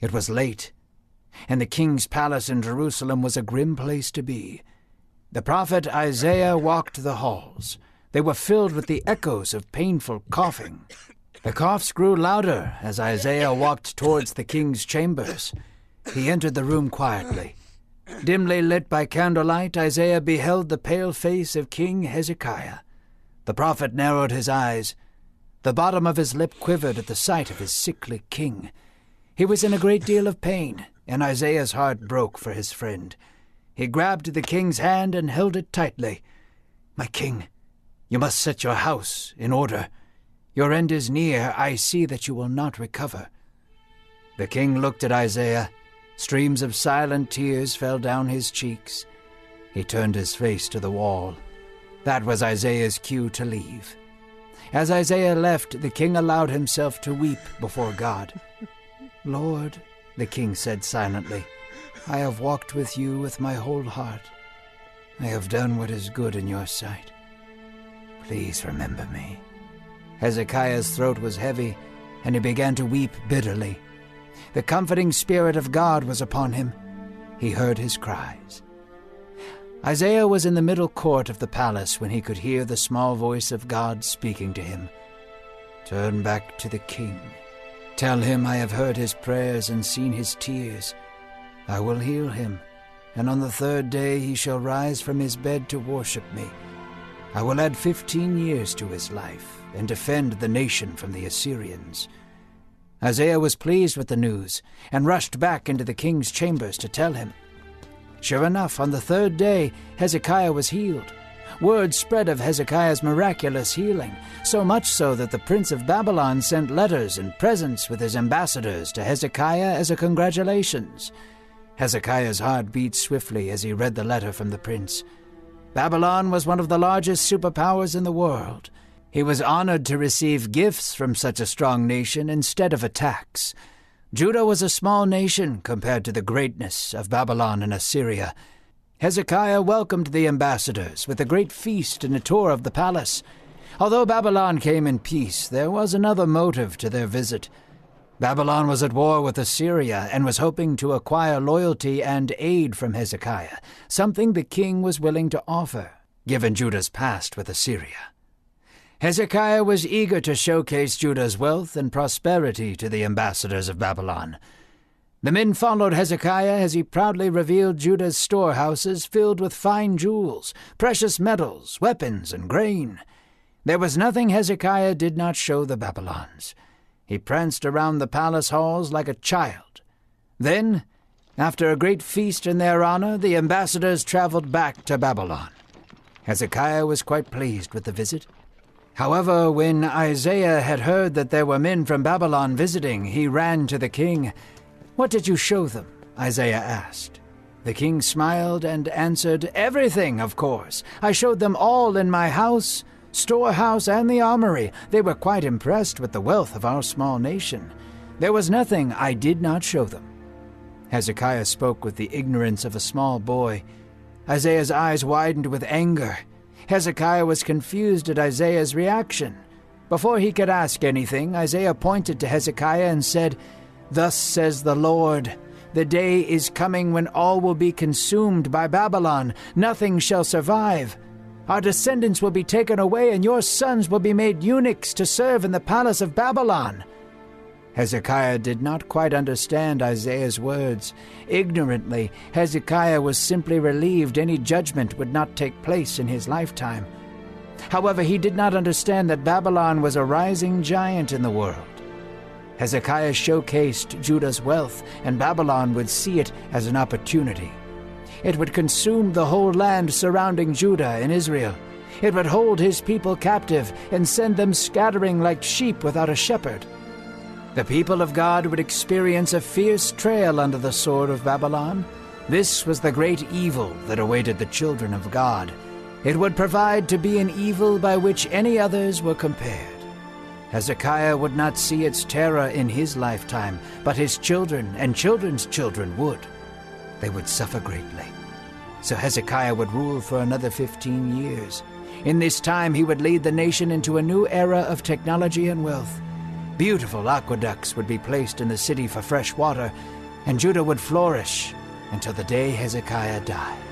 It was late, and the king's palace in Jerusalem was a grim place to be. The prophet Isaiah walked the halls. They were filled with the echoes of painful coughing. The coughs grew louder as Isaiah walked towards the king's chambers. He entered the room quietly. Dimly lit by candlelight, Isaiah beheld the pale face of King Hezekiah. The prophet narrowed his eyes. The bottom of his lip quivered at the sight of his sickly king. He was in a great deal of pain, and Isaiah's heart broke for his friend. He grabbed the king's hand and held it tightly. "My king, you must set your house in order. Your end is near. I see that you will not recover." The king looked at Isaiah. Streams of silent tears fell down his cheeks. He turned his face to the wall. That was Isaiah's cue to leave. As Isaiah left, the king allowed himself to weep before God. "Lord," the king said silently, "I have walked with you with my whole heart. I have done what is good in your sight. Please remember me." Hezekiah's throat was heavy, and he began to weep bitterly. The comforting spirit of God was upon him. He heard his cries. Isaiah was in the middle court of the palace when he could hear the small voice of God speaking to him. "Turn back to the king. Tell him I have heard his prayers and seen his tears. I will heal him, and on the third day he shall rise from his bed to worship me. I will add 15 years to his life and defend the nation from the Assyrians." Isaiah was pleased with the news and rushed back into the king's chambers to tell him. Sure enough, on the third day, Hezekiah was healed. Word spread of Hezekiah's miraculous healing, so much so that the prince of Babylon sent letters and presents with his ambassadors to Hezekiah as a congratulations. Hezekiah's heart beat swiftly as he read the letter from the prince. Babylon was one of the largest superpowers in the world. He was honored to receive gifts from such a strong nation instead of attacks. Judah was a small nation compared to the greatness of Babylon and Assyria. Hezekiah welcomed the ambassadors with a great feast and a tour of the palace. Although Babylon came in peace, there was another motive to their visit. Babylon was at war with Assyria and was hoping to acquire loyalty and aid from Hezekiah, something the king was willing to offer, given Judah's past with Assyria. Hezekiah was eager to showcase Judah's wealth and prosperity to the ambassadors of Babylon. The men followed Hezekiah as he proudly revealed Judah's storehouses filled with fine jewels, precious metals, weapons, and grain. There was nothing Hezekiah did not show the Babylons. He pranced around the palace halls like a child. Then, after a great feast in their honor, the ambassadors traveled back to Babylon. Hezekiah was quite pleased with the visit. However, when Isaiah had heard that there were men from Babylon visiting, he ran to the king. "What did you show them?" Isaiah asked. The king smiled and answered, "Everything, of course. I showed them all in my house, storehouse, and the armory. They were quite impressed with the wealth of our small nation. There was nothing I did not show them." Hezekiah spoke with the ignorance of a small boy. Isaiah's eyes widened with anger. Hezekiah was confused at Isaiah's reaction. Before he could ask anything, Isaiah pointed to Hezekiah and said, "Thus says the Lord, the day is coming when all will be consumed by Babylon. Nothing shall survive. Our descendants will be taken away, and your sons will be made eunuchs to serve in the palace of Babylon." Hezekiah did not quite understand Isaiah's words. Ignorantly, Hezekiah was simply relieved any judgment would not take place in his lifetime. However, he did not understand that Babylon was a rising giant in the world. Hezekiah showcased Judah's wealth, and Babylon would see it as an opportunity. It would consume the whole land surrounding Judah and Israel. It would hold his people captive and send them scattering like sheep without a shepherd. The people of God would experience a fierce trail under the sword of Babylon. This was the great evil that awaited the children of God. It would provide to be an evil by which any others were compared. Hezekiah would not see its terror in his lifetime, but his children and children's children would. They would suffer greatly. So Hezekiah would rule for another 15 years. In this time he would lead the nation into a new era of technology and wealth. Beautiful aqueducts would be placed in the city for fresh water, and Judah would flourish until the day Hezekiah died.